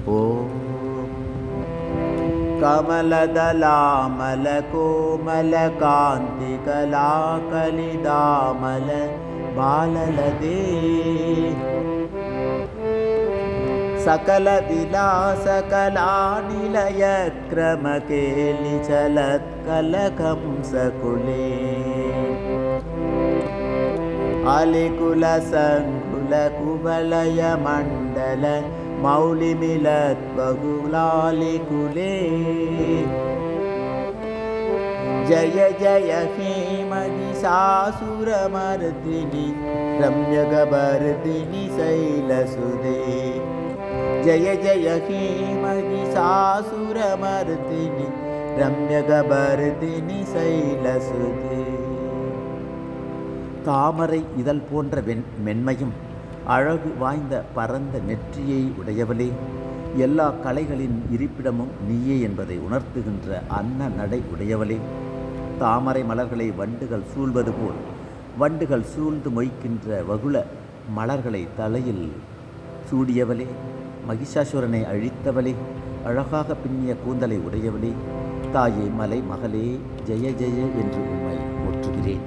ஓம் கமலதலாமல கோமல காந்தி கலாகலிதாமல பாலலதே சகல விலாச கலாநிலய கிரமகேலி சலத் கலகம் சகுலே அலிகுல சங்குல குவலய மண்டல மௌலிமிலத் பகுலாலி குலே ஜய ஜய ஹே மகிஷாசுரமர்தினி ரம்யகபர்தினி சைலசுதே ஜய ஜய ஹே மகிஷாசுரமர்தினி ரம்யகபர்தினி சைலசுதே. தாமரை இதழ் போன்ற மென்மையும் அழகு வாய்ந்த பரந்த நெற்றியை உடையவளே, எல்லா கலைகளின் இருப்பிடமும் நீயே என்பதை உணர்த்துகின்ற அன்ன நடை உடையவளே, தாமரை மலர்களை வண்டுகள் சூழ்வது போல் வண்டுகள் சூழ்ந்து மொய்க்கின்ற வகுள மலர்களை தலையில் சூடியவளே, மகிஷாசுரனை அழித்தவளே, அழகாக பின்னிய கூந்தலை உடையவளே, தாயே மலை மகளே, ஜெய ஜெய என்று உம்மை போற்றுகிறேன்.